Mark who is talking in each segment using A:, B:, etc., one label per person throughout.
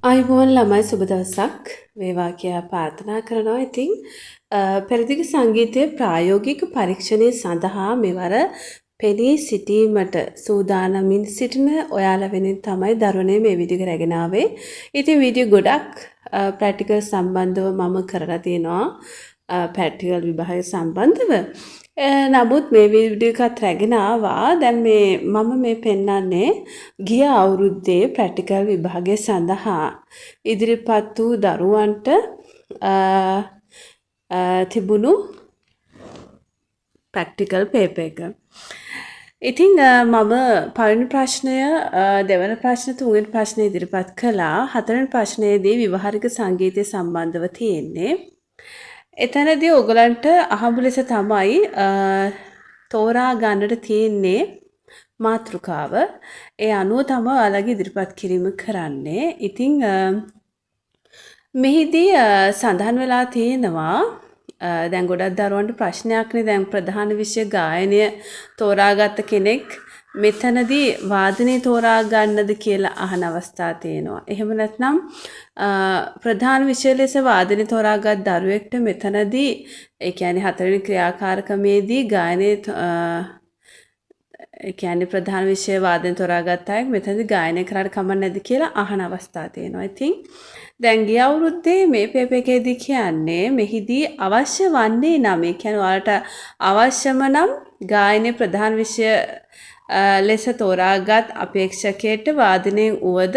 A: අයිබෝන් ළමයි සුබ දවසක් වේවා කියා ප්‍රාර්ථනා කරනවා. ඉතින් පෙරදිග සංගීතයේ ප්‍රායෝගික පරීක්ෂණය සඳහා මෙවර පෙනී සිටීමට සූදානමින් සිටින ඔයාලා වෙනින් තමයි දරුවනේ මේ වීඩියෝ එක රැගෙන ආවේ. ඉතින් වීඩියෝ ගොඩක් ප්‍රැක්ටිකල් සම්බන්ධව මම කරලා තියෙනවා. ප්‍රැක්ටිකල් විභාගය සම්බන්ධව. නමුත් මේ වීඩියෝ එකත් රැගෙන ආවා. දැන් මම මේ පෙන්වන්නේ ගිය අවුරුද්දේ ප්‍රැක්ටිකල් විභාගය සඳහා ඉදිරිපත් වූ දරුවන්ට තිබුණු ප්‍රැක්ටිකල් පේපර් එක. ඉතින් මම පළවෙනි ප්‍රශ්නය, දෙවන ප්‍රශ්න, තුන්වෙනි ප්‍රශ්නය ඉදිරිපත් කළා. හතරවෙනි ප්‍රශ්නයේදී ව්‍යවහාරික සංගීතය සම්බන්ධව තියෙන්නේ. එතනදී ඔයගලන්ට අහඹු ලෙස තමයි තෝරා ගන්නට තියෙන්නේ මාතෘකාව. ඒ අනුව තමයි ඔයාලගේ ඉදිරිපත් කිරීම කරන්නේ. ඉතින් මෙහිදී සඳහන් වෙලා තියෙනවා දැන් ගොඩක් දරුවන්ට ප්‍රශ්නයක්නේ. දැන් ප්‍රධාන විෂය ගායනය තෝරාගත්ත කෙනෙක් මෙතනදී වාදනය තෝරා ගන්නද කියලා අහන අවස්ථා තියෙනවා. එහෙම නැත්නම් ප්‍රධාන විෂය ලෙස වාදනය තෝරාගත් දරුවෙක්ට මෙතනදී ඒ කියන්නේ හතරවෙනි ක්‍රියාකාරකමේදී ගායනයේ ඒ කියන්නේ ප්‍රධාන විෂය වාදනය තෝරාගත් අය මෙතනදී ගායනය කරාට කමක් නැද්ද කියලා අහන අවස්ථා තියෙනවා. ඉතින් දැන් ගිය අවුරුද්දේ මේ පේපර් එකේදී කියන්නේ මෙහිදී අවශ්‍ය වන්නේ නම් ඒ කියන්නේ ඔයාලට අවශ්‍යම නම් ගායනයේ ප්‍රධාන විෂය ලෙස තෝරාගත් අපේක්ෂකයට වාදනයෙන් උවද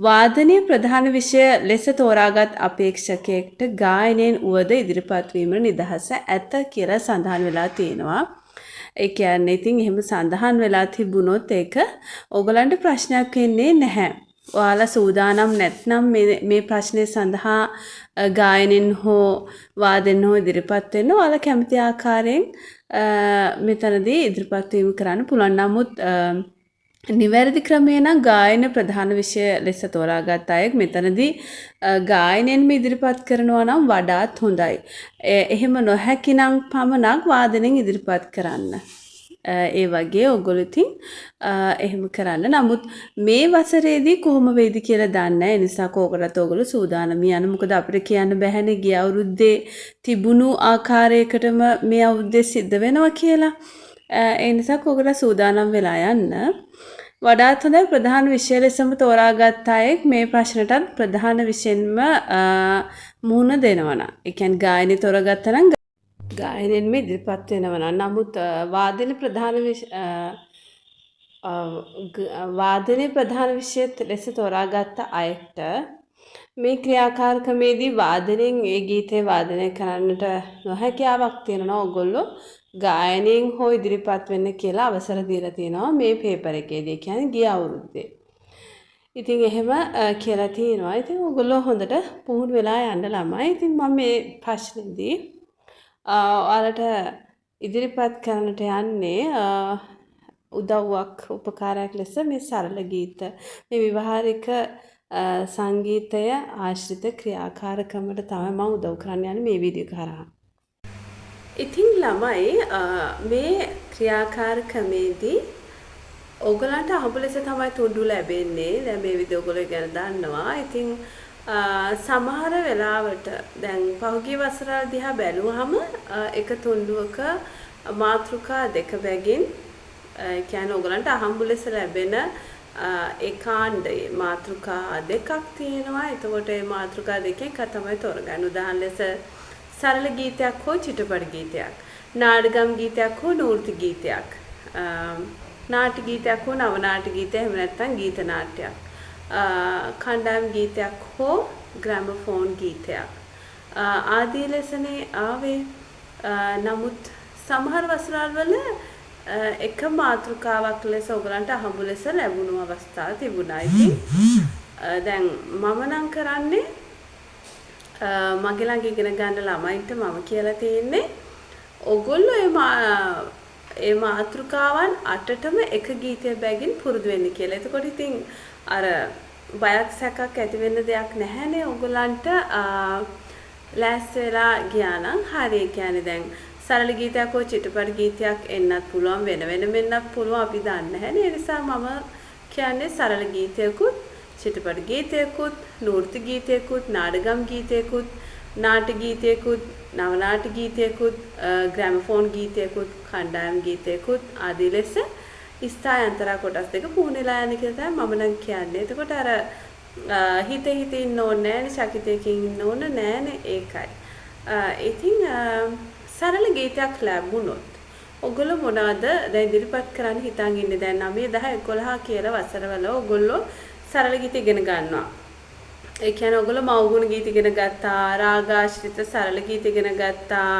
A: වාදනයේ ප්‍රධාන විෂය ලෙස තෝරාගත් අපේක්ෂකයට ගායනයෙන් උවද ඉදිරිපත් වීමට නිදහස ඇත කියලා සඳහන් වෙලා තියෙනවා. ඒ කියන්නේ ඉතින් එහෙම සඳහන් වෙලා තිබුණොත් ඒක ඕගලන්ට ප්‍රශ්නයක් වෙන්නේ නැහැ. ඔයාලා සූදානම් නැත්නම් මේ ප්‍රශ්නය සඳහා ගායනෙන් හෝ වාදනෙන් හෝ ඉදිරිපත් වෙන්න ඔයාලා කැමති ආකාරයෙන් මෙතනදී ඉදිරිපත් වීම කරන්න පුළුවන්. නමුත් නිවැරදි ක්‍රමය නම් ගායන ප්‍රධාන විෂය ලෙස තෝරාගත් අය මෙතනදී ගායනයෙන්ම ඉදිරිපත් කරනවා නම් වඩාත් හොඳයි. එහෙම නොහැකි නම් පමණක් වාදනෙන් ඉදිරිපත් කරන්න. ඒ වගේ ඔයගොල්ලෝ ඉතින් එහෙම කරන්න. නමුත් මේ වසරේදී කොහොම වෙයිද කියලා දන්නේ නැහැ. ඒ නිසා කෝකටත් ඔයගොල්ලෝ සූදානම් යන්න. මොකද අපිට කියන්න බැහැනේ ගිය අවුරුද්දේ තිබුණු ආකාරයකටම මේ අවුරුද්දේ සිද්ධ වෙනවා කියලා. ඒ නිසා කෝකටත් සූදානම් වෙලා යන්න. වඩාත් හොඳයි ප්‍රධාන විෂය ලෙසම තෝරාගත් අය මේ ප්‍රශ්නටත් ප්‍රධාන විෂයෙන්ම මුහුණ දෙනවා නම්. ඒ කියන්නේ ගායනය තෝරාගත්තා නම් ගායනයෙන්ම ඉදිරිපත් වෙනවා නම්. නමුත් වාදනයේ ප්‍රධාන විෂය ලෙස තෝරාගත්ත අයට මේ ක්‍රියාකාරකමේදී වාදනයෙන් ඒ ගීතය වාදනය කරන්නට නොහැකියාවක් තියෙනවා. ඔයගොල්ලෝ ගායනයෙන් හෝ ඉදිරිපත් වෙන්න කියලා අවසර දීලා තියෙනවා මේ පේපර් එකේදී. කියන්නේ ගිය අවුරුද්දේ. ඉතින් එහෙම කියලා තියෙනවා. ඉතින් ඔයගොල්ලෝ හොඳට පුහුණු වෙලා යන්න ළමයි. ඉතින් මම මේ ප්‍රශ්නේදී ඔයාලට ඉදිරිපත් කරන්නට යන්නේ උදව්වක් උපකාරයක් ලෙස මේ සරල ගීත මේ ව්‍යවහාරික සංගීතය ආශ්‍රිත ක්‍රියාකාරකමට තමයි මම උදව් කරන්න යන්නේ මේ වීඩියෝ එක හරහා. ඉතින් ළමයි මේ ක්‍රියාකාරකමේදී ඔයගලන්ට අහඹු ලෙස තමයි තුඩු ලැබෙන්නේ. දැන් මේ වීඩියෝ ඔයගොල්ලෝ ගැන දන්නවා. ඉතින් සමහර වෙලාවට දැන් පහුගිය වසර දිහා බැලුවහම එක තුණ්ඩුවක මාතෘකා දෙක බැගින් කියන්නේ ඔයගලන්ට අහඹු ලෙස ලැබෙන ඒ කාණ්ඩයේ මාතෘකා දෙකක් තියෙනවා. එතකොට මේ මාතෘකා දෙකෙන් එක තමයි තෝරගන්න. උදාහරණ ලෙස සරල ගීතයක් හෝ චිත්‍රපට ගීතයක්, නාටකම් ගීතයක් හෝ නෘත්‍ය ගීතයක්, නාට්‍ය ගීතයක් හෝ නව නාට්‍ය ගීතයක්, එහෙම නැත්නම් ගීත නාට්‍යයක්, කණ්ඩායම් ගීතයක් හෝ ග්‍රැමෆෝන් ගීතයක් ආදී ලෙසනේ ආවේ. නමුත් සමහර වසරවල එක මාතෘකාවක් ලෙස ඔයගලන්ට අහඹු ලෙස ලැබුණු අවස්ථා තිබුණා. ඉතින් දැන් මම නම් කරන්නේ මගේ ළඟ ඉගෙන ගන්න ළමයින්ට මම කියලා තියෙන්නේ ඔයගොල්ලෝ ඒ මාතෘකාවන් 8ටම එක ගීතයක් බැගින් පුරුදු වෙන්න කියලා. එතකොට ඉතින් අර බයක් සැකක් ඇති වෙන්න දෙයක් නැහැනේ. ඔයගලන්ට ලෑස්ති වෙලා ගියා නම් හරි. කියන්නේ දැන් සරල ගීතයක් හෝ චිත්‍රපට ගීතයක් එන්නත් පුළුවන්, වෙන වෙනම එන්නත් පුළුවන්. අපි දන්නේ නැහැනේ. ඒ නිසා මම කියන්නේ සරල ගීතයකුත් චිත්‍රපට ගීතයකුත්, නෘත්‍ය ගීතයකුත්, නාටකම් ගීතයකුත්, නාට්‍ය ගීතයකුත්, නව නාට්‍ය ගීතයකුත්, ග්‍රැමෆෝන් ගීතයකුත්, කණ්ඩායම් ගීතයකුත් ආදී ලෙස ස්ථායි අන්තරා කොටස් දෙක පුහුණුලා යන කියලා තමයි මම නම් කියන්නේ. එතකොට අර හිත ඉන්න ඕනේ නෑනේ, චකිතයකින් ඉන්න ඕනේ නෑනේ, ඒකයි. ඉතින් සරල ගීතයක් ලැබුණොත් ඔයගොල්ලෝ මොනවද දැන් ඉදිරිපත් කරන්න හිතන් ඉන්නේ? දැන් 9 10 11 කියලා වසරවල ඔයගොල්ලෝ සරල ගීත ඉගෙන ගන්නවා. ඒ කියන්නේ ඔයගොල්ලෝ මව්ගුණ ගීත ඉගෙන ගත්තා, රාගාශ්‍රිත සරල ගීත ඉගෙන ගත්තා,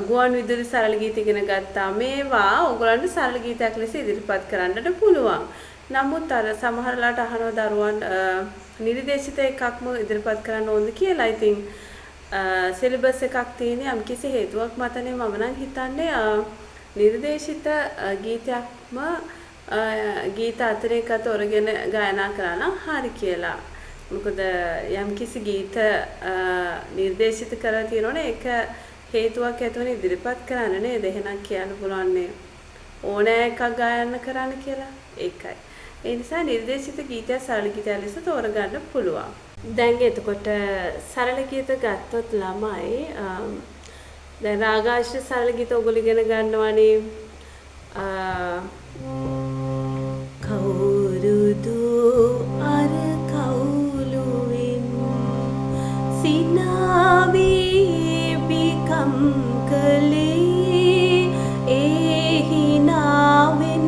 A: ගුවන් විදුලි සරල ගීත ඉගෙන ගත්තා. මේවා ඔයගොල්ලන්ට සරල ගීතයක් ලෙස ඉදිරිපත් කරන්නට පුළුවන්. නමුත් අර සමහරලාට අහනවා දරුවන් නිර්දේශිත එකක්ම ඉදිරිපත් කරන්න ඕනද කියලා. ඉතින් සිලබස් එකක් තියෙන යම් කිසි හේතුවක් මතනේ මම නම් හිතන්නේ නිර්දේශිත ගීතයක්ම ගීත අතරේකට ඔරගෙන ගායනා කරා නම් හරි කියලා. මොකද යම් කිසි ගීත නිර්දේශිත කරලා තියෙනවනේ ඒක හේතුවක් ඇතුවනේ ඉදිරිපත් කරන්න නේද? එහෙනම් කියන්න පුළුවන් ඕනෑ එකක් ගායනා කරන්න කියලා. ඒකයි. ඒ නිසා නිර්දේශිත ගීතය සරල ගීතය ලෙස තෝරගන්න පුළුවන්. දැන් එතකොට සරල ගීත ගත්තොත් ළමයි දැන් රාගාශ්‍රිත සරල ගීත ඔයගොල්ලෝ ඉගෙන ගන්නවානේ. කවුරුදු අර කවුළුවෙන් සිනාවේ බිකම් කලේ ඒ හිනාවෙන්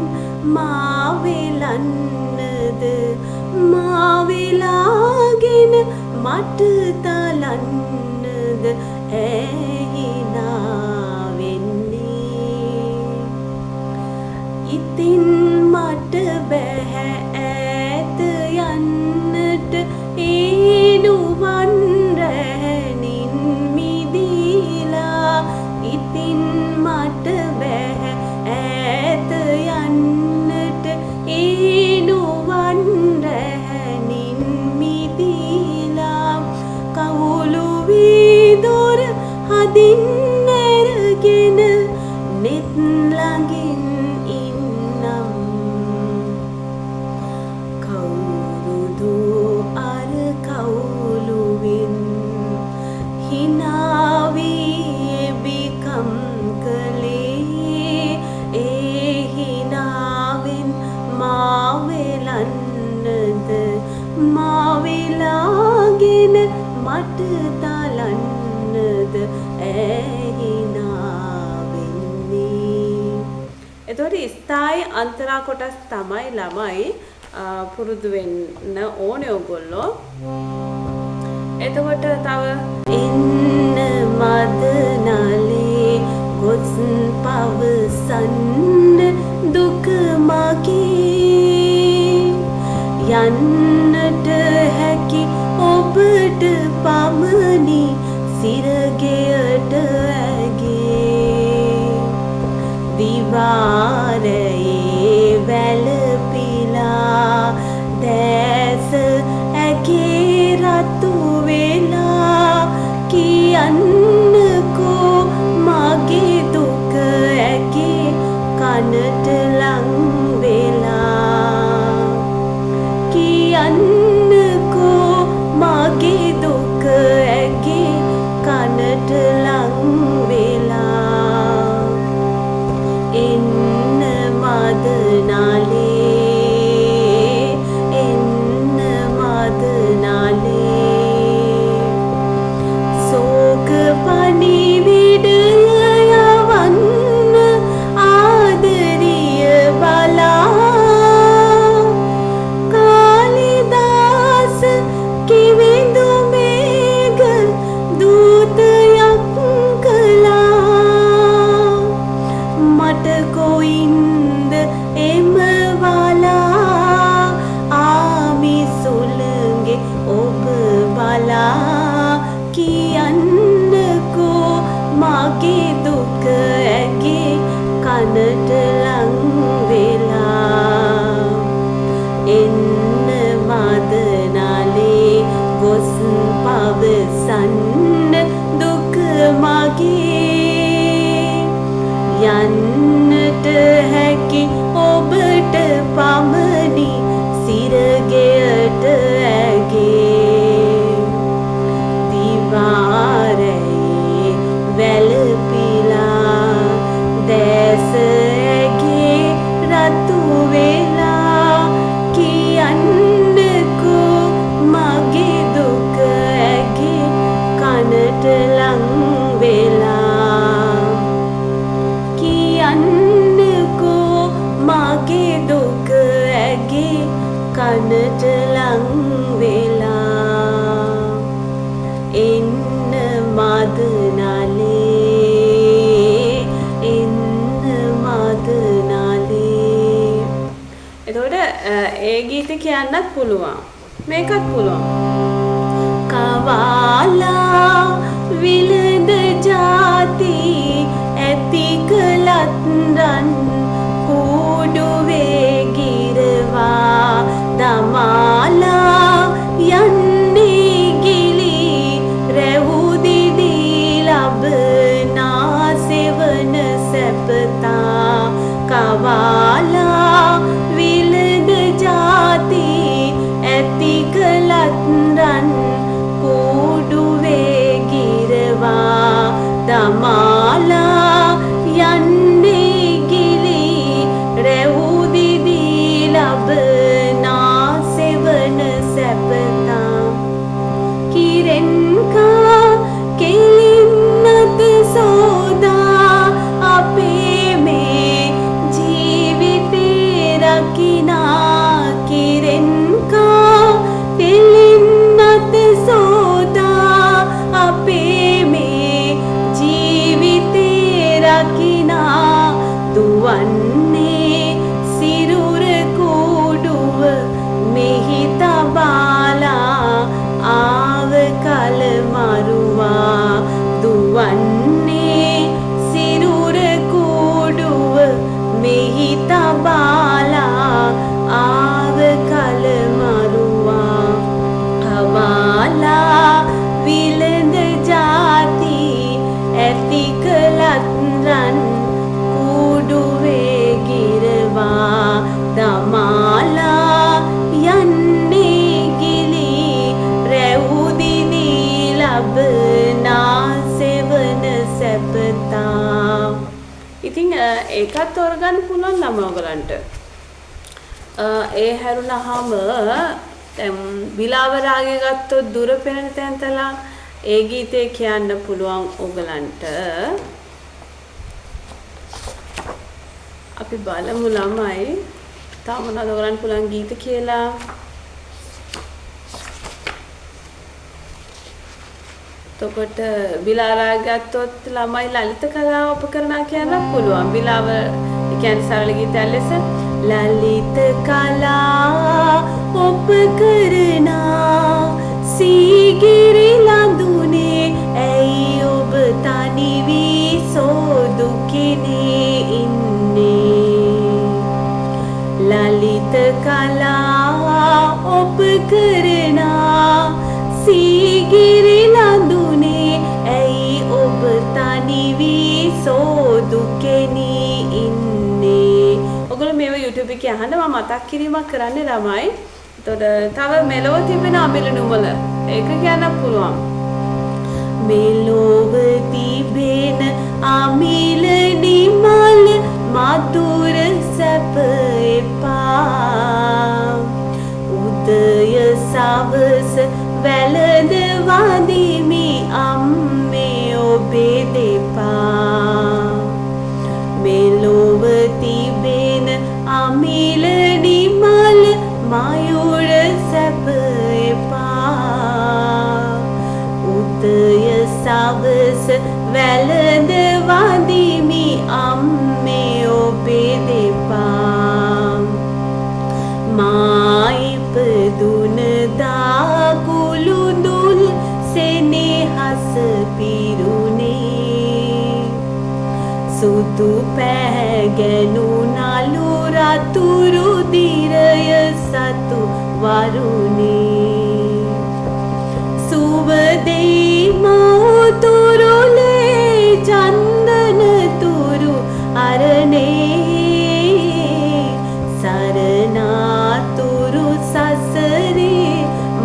A: මා වෙලන්නද මා වෙලාගෙන මට තලන්නද ඉතින් මට බැහැ ඈත යන්නට ඒනුවන් රැහෙනින් මිදීලා ඉතින් මට බැහැ ඈත යන්නට ඒනුවන් රැහෙනින් මිදීලා කවුළු වීදුර හදින් නැරගෙන නෙත් ළඟින් මට තලන්නද ඇහිනා වෙන්නේ. එතකොට ස්ථායි අන්තරා කොටස් තමයි ළමයි පුරුදු වෙන්න ඕනේ ඔයගොල්ලෝ. එතකොට තව එන්න මද නලේ ගොස් පවසන්න දුක මගේ යන්නට හැකි ඔබට පමණි සිරගෙයට ඇගේ දිවාරයේ වැළපිලා දැස ඇගේ රතු වෙලා කියන්නකෝ මගේ දුක ඇගේ කනට ලං වෙලා කියන්නකෝ මගේ දුක ඇගේ කනට ලං වෙලා එන්න මද නාලේ එන්න මද නාලේ සෝක පණිවිඩය යවන්න ආදරිය බලා කාලිදාස කිවිඳු මේඝ දූතයක් කළා මට කොයින්ද එම වලා ආමිසුලගේ ඔබ බලා කියන්නකෝ මගේ දුක ඇගේ කනට ලං වෙලා එන්න මද නාලේ ගොස් පවසන්න දුක මගේ යන්නට හැකි ඔබට පමණි සිරගෙයට පුළුවන්. මේකත් පුළුවන්. කවාලා විලඳ ජාති ඇති කලත් රන් කුඩුවේ ගිරවා දමාලා යන්නේ ගිලි රැවුදිදී ලබනා සෙවන සැපතා කවාලා විලඳ ජාති ඇති කලත් රන් කුඩුවේ ගිරවා දමාලා යන්නේ ගිලි රැවුදිදී ලබනා සෙවන සැපතා කිරෙන්කා කෙලින්නත සෝදා අපේ මේ ජීවිතේ රකිනා කිරෙන්කා කෙලින්නත සෝදා අපේ මේ ජීවිතේ රකිනා දුවන්නේ සිරුර කුඩුව මෙහි තබාලා ආව කල මරුවා දුවන්නේ සිරුර කුඩුව මෙහි තබාලා ආව කල මරුවා කවාලා විලඳ ජාති ඇති කලත් රන් කුඩුවේ ගිරවා දමාලා යන්නේ ගිලි රැවුදිදී ලබනා සෙවන සැපතා. ඉතින් ඒකත් තෝරගන්න පුළුවන් ළම ඔයගලන්ට. ඒ හැරුණාම දැන් බිලාව රාගය ගත්තොත් දුර පෙනෙන තැන්තලා ඒ ගීතේ කියන්න පුළුවන් ඔයගලන්ට. අපි බලමු ළමයි තාම මොනවද ඔයගලන්ට පුළුවන් ගීත කියලා. එතකොට බිලාව ගත්තොත් ළමයි ලලිත කලාව උපකරණ කියන්න පුළුවන්. බිලාව කියන්නේ සරල ගීතයක් ලෙස ලලිත කලා උපකරණ සීගිරි ලඳුනේ ඇයි ඔබ තනි වී සෝදුකිනේ ඉන්නේ ලලිත කලා උපකරණ සීගිරි ලඳුනේ ඇයි ඔබ තනි වී සෝදුකෙනී ඉන්නේ. ඔයගොල්ලෝ මේව YouTube එකේ අහන්න මම මතක් කිරීමක් කරන්නේ ළමයි. එතකොට තව මෙලෝ තිබෙන අමිල නුමල ඒක කියන්න පුළුවන්. මෙලොව තිබෙන අමිල නිමල මధుර සැප එපා උදය සවස වැළඳ වඳිමි අම්මේ ඔබේ දෙපා මෙලොව තිබෙන අමිල නිමල මයුර සැප එපා උදය සවස වැළඳ වඳිමි අම්මේ ඔබේ දෙපා මා ඉපදුන දා කුළුඳුල් සෙනෙහස පිරුනේ සුදු පැහැගැනු නලු රතුරු දිරය සතු වරුනේ සුවදෙයි මවුතුරුලේ චන්දන තුරු අරනේ සරනාතුරු සසරේ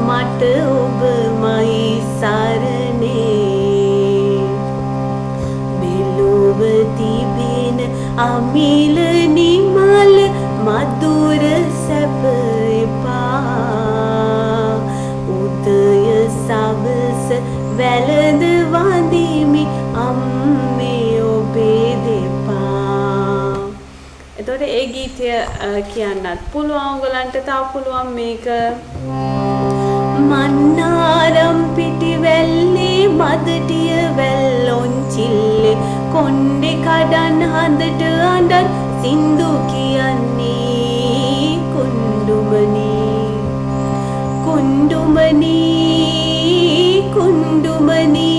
A: මට ඔබමයි සරනේ මෙලොව තිබෙන අමිල නිමල මధుර සැප එපා උදය සවස වැළඳ වඳිමි අම්මේ ඔබේ දෙපා. එතකොට ඒ ගීතය කියන්නත් පුළුවන් ඔයගලන්ට. තව පුළුවන් මේක මන්නාරම් පිටිවැල්ලේ මදටිය වැල්ලොන්චිල්ලේ කොණ්ඩේ කඩන් හඳට අඬන් සින්දු කියන්නේ කුණ්ඩුමනි කුණ්ඩුමනි කුණ්ඩුමනි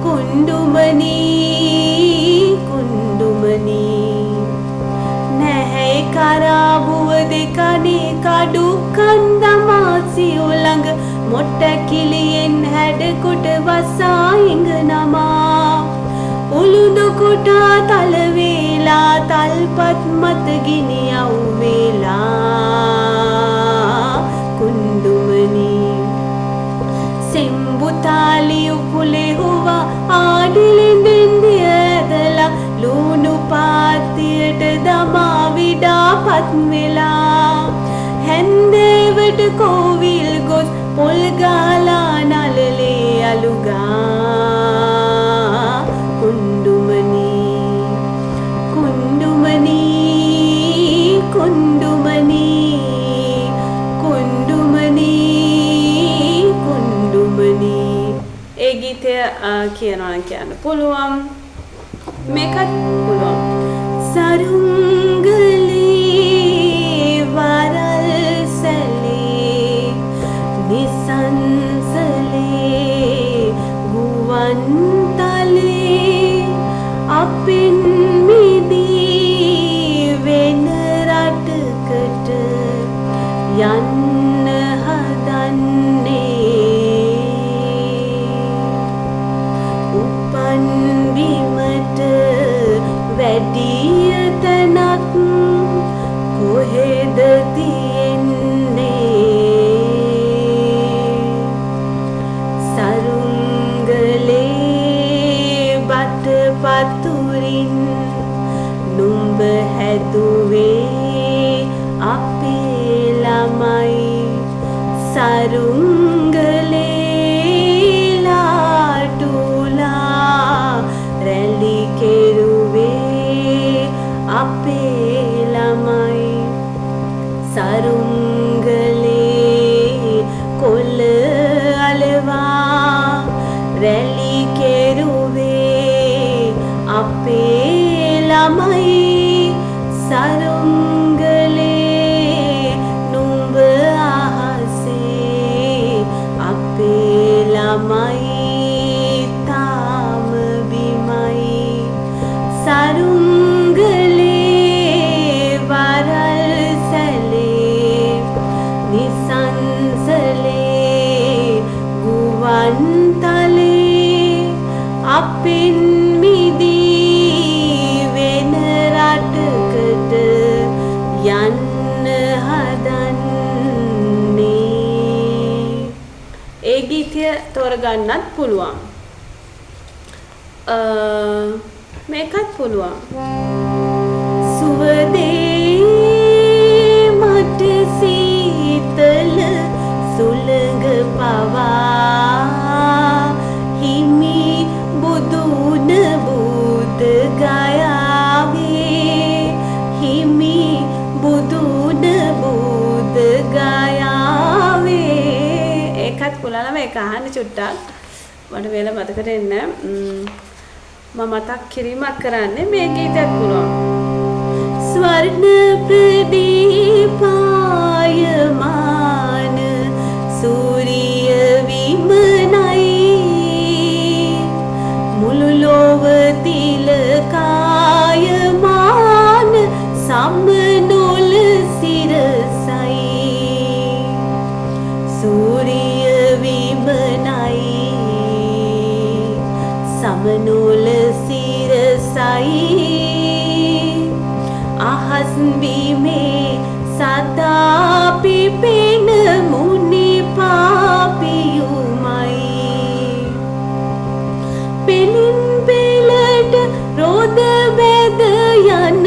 A: කුණ්ඩුමනි කුණ්ඩුමනි නැහැ කරාබුව දෙකනේ කඩු කන්දමාසි උලඟ මොට්ට කිලියෙන් හැඩකොට වසා ඉඟනමා උළුදු කොටා තල වේලා තල්පත් මත ගිනි යව් වේලා කුණ්ඩුමනි සෙම්බුතාලි උපුලේ හුවා ආඩිලින්දින් දියදලා ලුණු පාතියට දමා විඩාපත් වෙලා හැන්දේවට කෝවිල් ගොස් පොල් ගාලා නලලේ අලුගා කුණ්ඩුමනි කුණ්ඩුමනි කුණ්ඩුමනි කුණ්ඩුමනි කුණ්ඩුමනි ඒ ගීතය කියනවා නම් කියන්න පුළුවන් මේකත් පුළුවන් සරුංගලේ වරල් සැලේ නිසංසලේ ගුවන් තලේ අපින් මිදී වෙන රටකට යන්න හදන්නේ උපන් බිමට වැඩිය තැනක් කොහෙද තියෙන්නේ සරුංගලේ බට පතුරින් නුඹ හැදුවේ අපේ ළමයි සරුංගලේ ලාටුලා රැලි කෙරුවේ අපේ ළමයි සරුංගලේ කොළ අලවා රැලි කෙරුවේ අපේ ළමයි සරුංගලේ නුඹ අහසේ අපේ ළමයි තාම බිමයි සරුංගලේ වරල් සැලේ නිසංසලේ ගුවන් තලේ අපින් මිදී වෙන රටකට යන්න හදන්නේ ඒ ගීතය තෝරගන්නත් පුළුවන් මේකත් පුළුවන් සුවදේ මට සීතල සුළඟ පවා හිමි බුදුන බුද ගයාවේ හිමි බුදුන බුද ගයාවේ ඒකත් පුළුවන් මේක අහන්න චුට්ටක් මට වෙල මතකට එන්න මම මතක් කිරීමක් කරන්නේ මේ ගීතයක් පුළුවන් ස්වර්ණ ප්‍රදීපායමාන සූරිය විමනයි මුළු ලොව තිලකායමාන සම්නොල සිරසයි සූරිය විමනයි සමනොල සිරසයි අහස් බිමේ සදා පිපෙන මුනි පාපියුමයි පෙලින් පෙළට රෝද වැද යන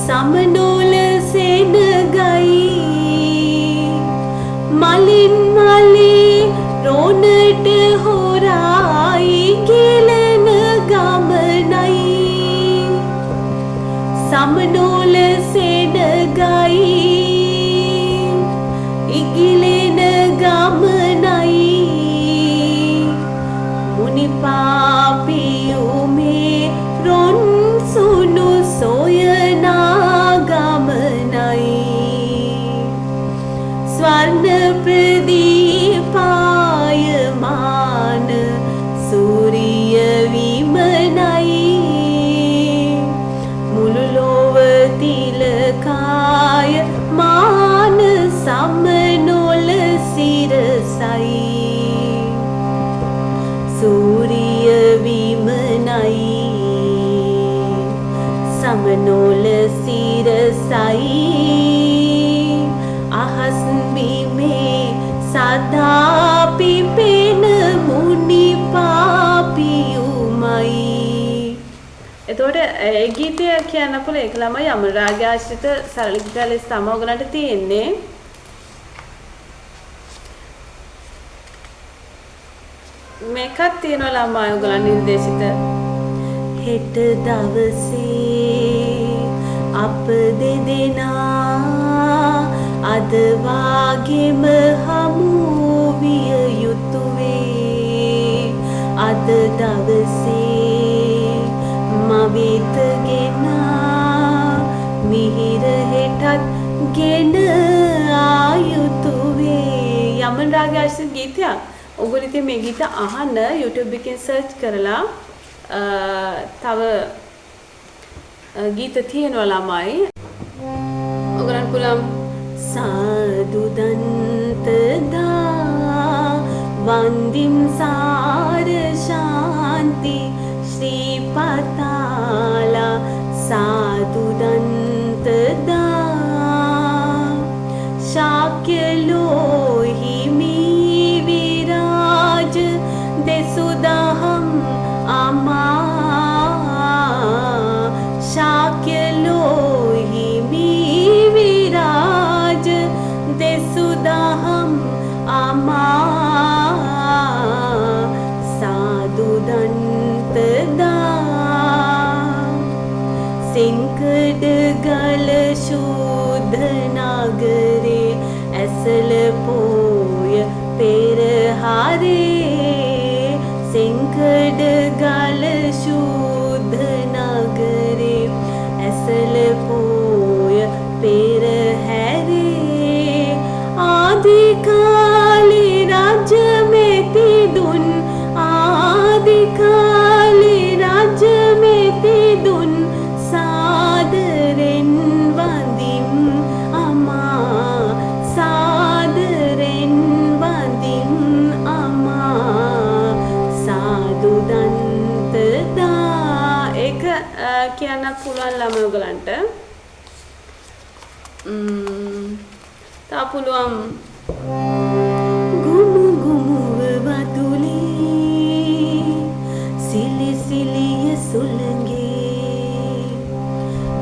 A: සමනොල සෙනගයි මලින් මලේ රෝනට හොරායි කෙලන ගමනයි සමනොල සෙනගයි ඉගිලෙන ගමනයි මුනි පාපියුමේ රොන් සුනු සොයනා ගමනයි ස්වර්ණ ප්‍රදීප
B: දිවනොල සිරසයි අහස් බිමේ සදා පිපෙන මුනි පාපියුමයි. එතකොට ඒ ගීතය කියන්න පුළුවන් ඒක ළමයි යමන රාගය ආශ්‍රිත සරල ගීතය ලෙස තමයි ඔයගලන්ට තියෙන්නේ. මේකත් තියෙනවා ළමයි ඔයගලන් නිර්දේශිත. හෙට දවසේ අප දෙදෙනා අද වාගේම හමු විය යුතු වේ. අද දවසේ මවිත ගෙනා මිහිර හෙටත් ගෙන ආයුතු වේ. යමන රාගය ආශ්‍රිත ගීතයක්. ඔයගොල්ලෝ ඉතින් මේ ගීත අහන්න YouTube එකෙන් සර්ච් කරලා තව ගීත තියෙනවා ළමයි. ඔයගලන් පුළුවන් සාදු දන්තදා වන්දිම් සාර ශාන්ති ශ්‍රීපතාලා සාදු දන්තදා ශාක්‍ය ලෝහිමි විරාජ දෙසුදහම් ශාක්‍ය ලෝහිමි විරාජ දෙසුදහම් සාදු දන්තදා සිංකඩ ගල ශුද්ධ නගරේ ඇසල පෝය පෙරහරේ සිංකඩ ගල ශුද්ධ නගරේ ඇසල පෝය පෙරහැරේ ආදිකාලේ රජ මෙති දුන් ආදිකාලේ රජ මෙති දුන් සාදරෙන් වඳින් අමා සාදරෙන් වඳින් අමා සාදු දන්තදා. ඒක කියන්න පුළුවන් ළමයි ඔයගලන්ට. තා පුළුවන් ගුමු ගුමුව වතුලේ සිලි සිලිය සුළඟේ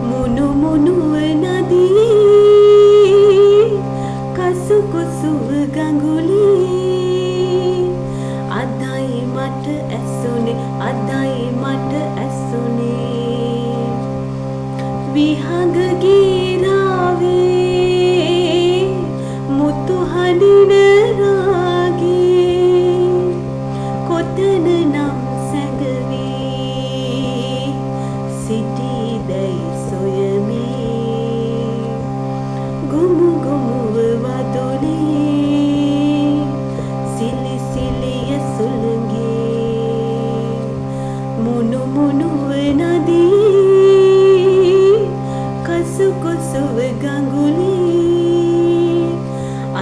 B: මුණු මුණුව නදියේ කසු කුසුව ගඟුලේ අදයි මට ඇසුනේ අදයි මට ඇසුනේ විහඟ ගීරාවේ මුතු හඬින රාගේ කොතන නම් සැඟවී සිටිදැයි සොයමි ගුමු ගුමුව වතුලේ සිලි සිලිය සුළඟේ මුණු මුණුව නදියේ කසු කුසුව ගඟුලේ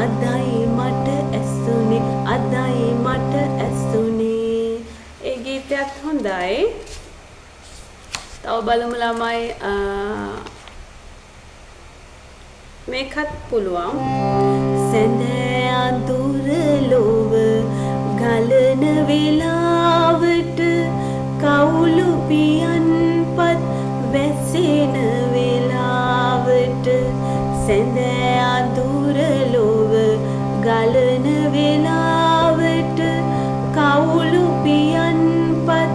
B: අදයි මට ඇසුනේ අදයි මට ඇසුනේ. ඒ ගීතයත් හොඳයි. තව බලමු ළමයි මේකත් පුළුවන්. සඳ අඳුර ලොව ගලන වෙලාවට කවුළු පියන්පත් වැසෙන වෙලාවට සඳ අඳුර ලොව ගලන වෙලාවට කවුළු පියන්පත්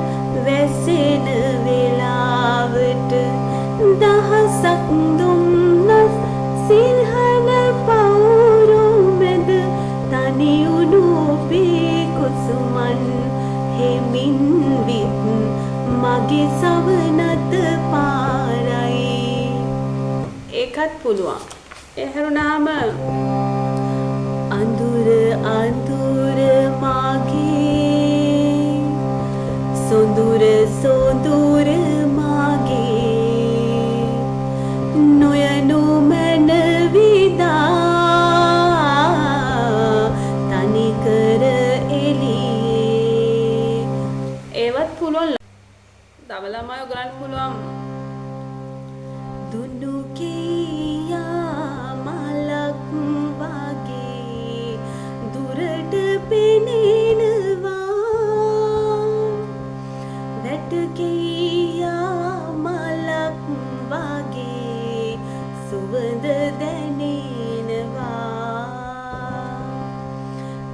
B: වැසෙන වෙලාවට දහසක් දුම්නස් සිල්හන පවුරු මැද තනි උණු ඔබේ කුසුමන් හෙමින් විත් මගේ සවනත පාරයි. ඒකත් පුළුවන්. ඒ හැරුණාම අඳුර අඳුර මාගේ සොඳුර සොඳුර මාගේ නොයනු මන විදා තනිකර එළියේ. ඒවත් පුළුවන්. තව ළමයි ඔයගලන්ට පුළුවන් දුනු කියා මලක් වගේ දුරට පෙනෙනවා වැටකියා මලක් වගේ සුවඳ දැනෙනවා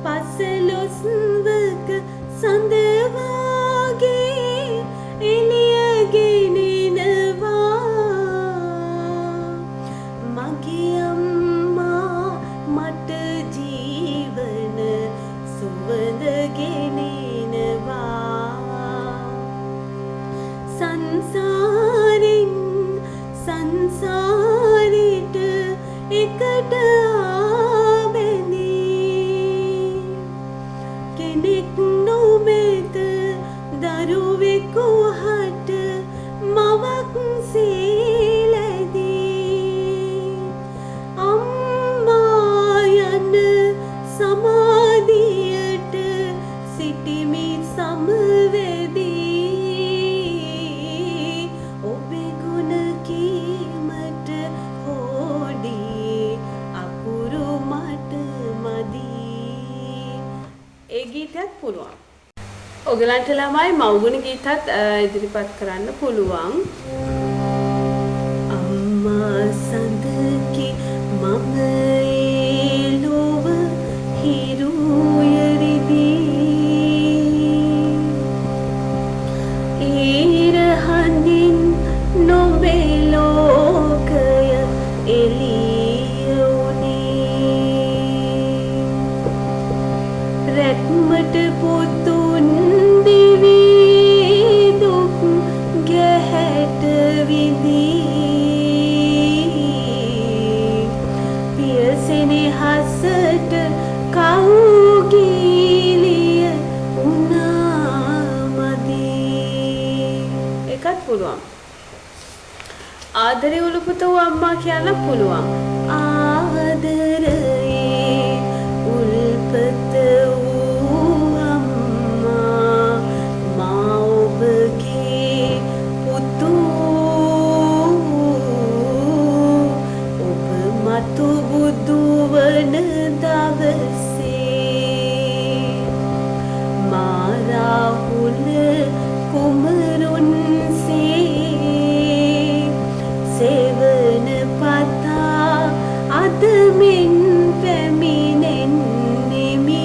B: පසළොස්වක සඳ වගේ එළිය ගෙනෙනවා මගේ අම්මා මට ජීවන සුවඳ ගෙනෙනවා සංසාරෙන් සංසාරෙට එකට ආබැඳී කෙනෙක් නොමැත දරුවෙකු හට මවක් සීලදී අම්මා යන සමාධියට සිටිමි සමවැදී ඔබේ ගුණ කීමට හොඩි අකුරු මට මදී ඒ ගීතයක් පුළුවන් ඔයගලන්ට ළමයි මව්ගුණ ගීතත් ඉදිරිපත් කරන්න පුළුවන් අම්මා සඳකි මම ඒ ලොව හිරු යරිදී ඊර හඳින් නොබේ ලෝකය එළිය උනේ රැක්මට පුතුන් දිවි දුක් ගැහැට විඳී පියසෙනෙහසට කවුගීලිය උනාමදී එකත් පුළුවන් ආදරේ උළුපුත වූ අම්මා කියන්න පුළුවන් ආදරේ උල්පත වූ අම්මා මා ඔබගේ පුතු ඔබ මතු බුදු වන දවසේ මා රාහුල කුමරුන් සේවන පතා අද මෙන් පැමිණෙන්නෙමි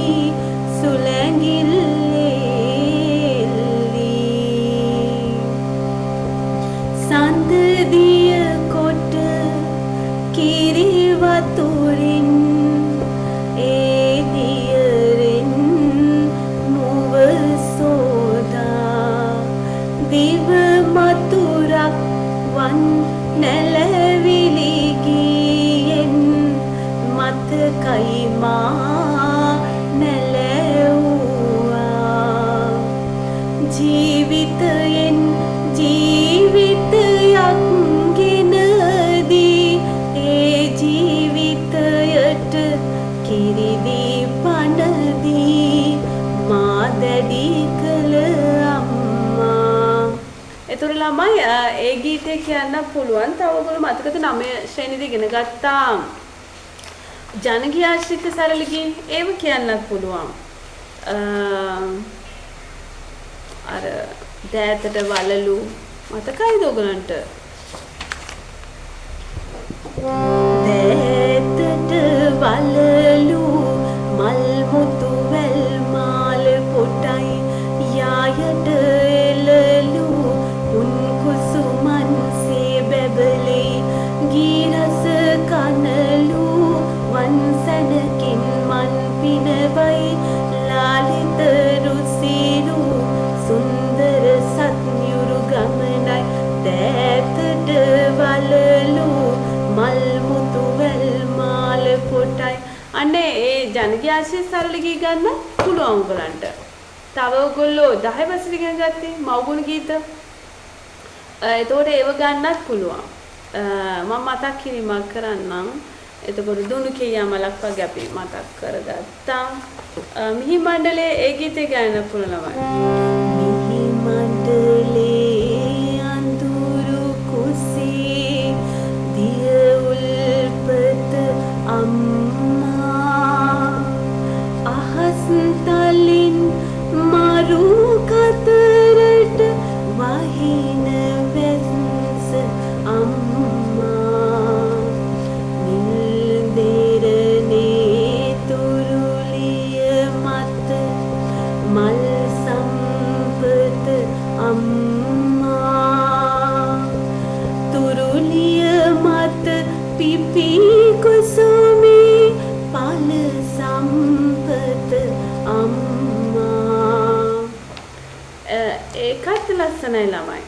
B: සුලැඟිල්ලෙල්ලී සඳදිය කොට කිරි වතුරින් ඒ දියරෙන් මුව සෝදා දිව මතුරක් වන් නැලවිලි ගියෙන් මතකයි මා නැලෙව්වා ජීවිතයෙන් ජීවිතයක් ගෙනදී ඒ ජීවිතයට කිරිදී පනදී මා දැඩි කළ අම්මා එතකොට ළමයි ඒ ගීතය කියන්න පුළුවන්. තව ඔයගොල්ලෝ මතකද 9 ශ්‍රේණියේදී ඉගෙන ගත්තා ජනගී ආශ්‍රිත සරල ගී ඒව කියන්නත් පුළුවන්. අර දෑතට වලලු මතකයිද ඔයගලන්ට? දෑතට වලලු මල් මුතු වැල් මාල කොටයි යායට එළලු උන් කුසුමන් සේ බැබලේ ගීරස කනලු වන්සනකින් මන් පිනවයි ලාලිත රුසිරු සුන්දර සත්යුරු ගමනයි දෑතට වලලු මල් මුතු වැල් මාල කොටයි අනේ ඒ ජනගී ආශ්‍රිත සරල ගී ගන්න පුළුවන් ඔයගලන්ට. තව ඔයගොල්ලෝ 10 වසර ඉගෙන ගත්තේ මව්ගුණ ගීත. එතකොට ඒව ගන්නත් පුළුවන්. මම මතක් කිරීමක් කරන්නම්. එතකොට දුනු කියා මලක් වගේ අපි මතක් කරගත්තා. මිහි මණ්ඩලයේ ඒ ගීතය ගන්න පුළුවන්. මිහි මණ්ඩලයේ අඳුරු කුසී තලින් මරු කතරට වහින වැස්ස අම්මා නිල් දෙරනේ තුරුලිය මත මල් සම්පත අම්මා තුරුලිය මත පිපි කුසුමේ පල සම්පත අම්මා. ඒකත් ලස්සනයි ළමයි.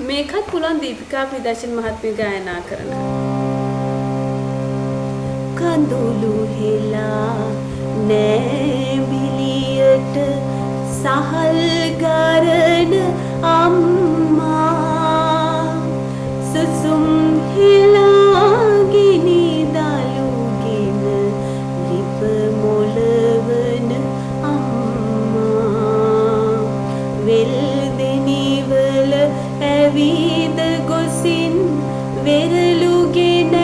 B: මේකත් පුළුවන් දීපිකා ප්‍රියදර්ශන මහත්මිය ගායනා කරන. කඳුළු හෙලා නෑබිලියට සහල් ගරන අම්මා සුසුම් හෙලා ගිනි දලුගෙන ලිප මොළවන අම්මා වෙල් දෙනිවල ඇවිද ගොසින් වෙරළුගෙනත්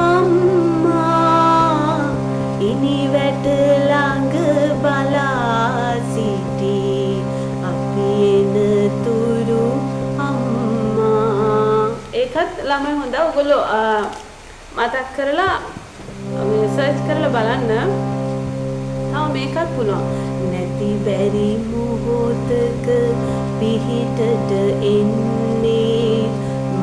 B: අම්මා ඉනි වැට ළඟ බලා සිටි අපි එනතුරු අම්මා. ඒකත් ළමයි හොඳ. ඔයගොල්ලෝ මතක් කරලා සර්ච් කරලා බලන්න. තව මේකත් පුළුවන්. නැති බැරි මොහොතක පිහිටට එන්නේ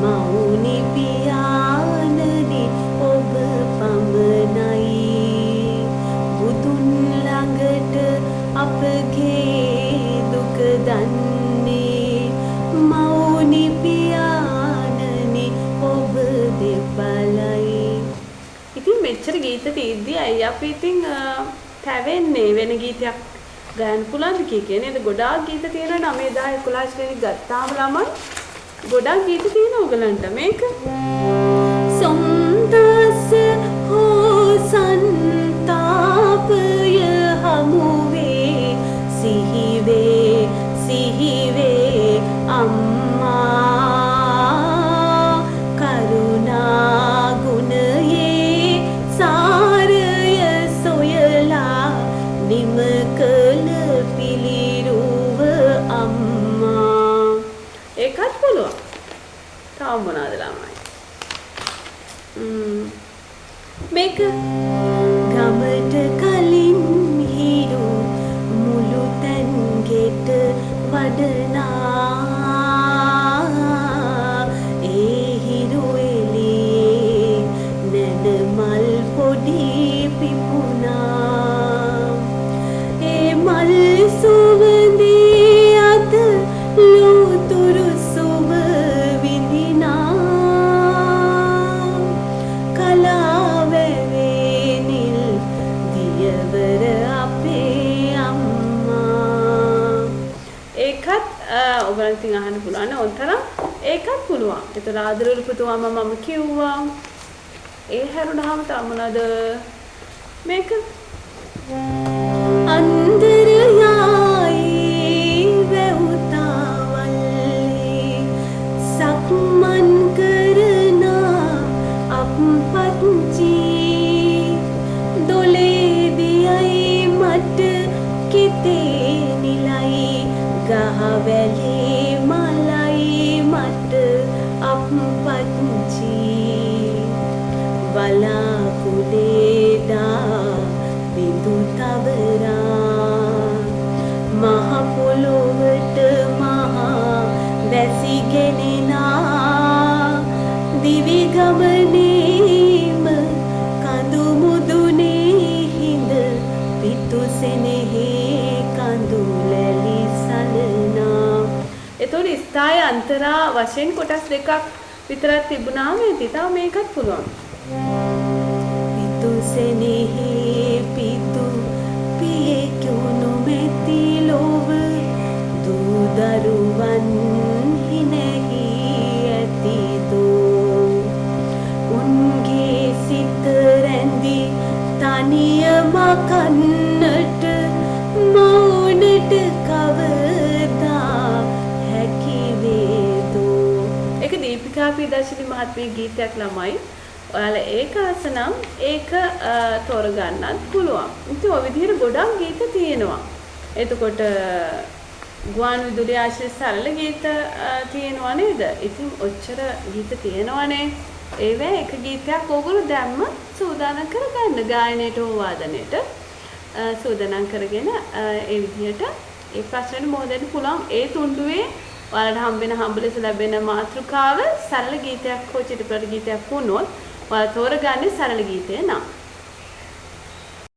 B: මෞනි පියාණනි ඔබ පමණයි බුදුන් ළඟට අපගේ දුක දන්නේ මෞනි පියාණනි ඔබ දෙපළයි. ඉතින් මෙච්චර ගීත තියෙද්දි අය අපි ඉතින් තැවෙන්නේ වෙන ගීතයක් ගයන්න පුළුවන්ද කිය නේද? ගොඩාක් ගීත තියෙනවා 9 10 11 ශ්‍රේණි ගත්තාම ළමයි ගොඩාක් ගීත තියෙනවා ඔයගලන්ට. මේක සොම්දස හෝ සන්තාපය හමුවේ සිහිවේ අම්මා කරුණා ගුණයේ සාරය සොයලා නිම කළ පිළිරුව අම්මා. ඒකත් පුළුවන්. තව මොනවද ළමයි? මේක ගමට කලින් හිරු මුළු තැන් ගෙට වඩනා ඒ හිරු එළියේ නැන මල් පොඩි පිපුණා ඒ මල් සුවඳේ අත ලෝතුරු සුව විඳිනා කලාවැවේ නිල් දියවර අපේ අම්මා. ඒකත් ඔයගලන්ට ඉතින් අහන්න පුළුවන් නේ ඔතරම්. ඒකත් පුළුවන්. ඒතර ආදරවල පුතුවම මම කිව්වා. ඒ හැරුණාම තව මොනවද? මේක අන්දර යායි වැවුතාවල්ලි සක්මන් කරන අප්පච්චි දොලේදියයි මට කිතේ නිලයි ගහවැලි මලයි මට අප්පච්චි බලාකුලේදා බිඳු තවරා මහ පොළොවට මහා වැසි ගෙනිනා දිවි ගමනේම කඳු මුදුනේ හිඳ පිතුසෙනෙහි කඳු ලැලි සලනා. එතකොට ස්ථාය අන්තරා වශයෙන් කොටස් දෙකක් විතරක් තිබුණාම ඉතින් තව මේකත් පුළුවන්. පිතුසෙනෙහි පිතු පියකුණු මෙති ලොව දූ දරුවන් හිනෙහි ඇතිදෝ උන්ගේ සිත රැඳි තනියම කන්නට මෞනට කවදා හැකි වේදෝ. ඒක දීපිකා ප්‍රියදර්ශනී මහත්මිය ගීතයක් ළමයි.
A: ඔයාලා ඒක ආස නම් ඒක තෝරගන්නත් පුළුවන්. ඉතින් ඔය විදිහට ගොඩක් ගීත තියෙනවා. එතකොට ගුවන් විදුලි ආශ්‍රිත සරල ගීත තියෙනවා නේද? ඉතින් ඔච්චර ගීත තියෙනවනේ. ඒවැ එක ගීතයක් ඕගොල්ලෝ දැම්ම සූදානම් කරගන්න ගායනයට හෝ වාදනයට සූදානම් කරගෙන ඒ විදිහට ඒ ප්‍රශ්නෙට මොහොත දෙන්න පුළුවන්. ඒ තුණ්ඩුවේ ඔයාලට හම්බ ලෙස ලැබෙන මාතෘකාව සරල ගීතයක් හෝ චිත්‍රපට ගීතයක් වුණොත් ඔයාලා තෝරගන්නේ සරල ගීතය නම්.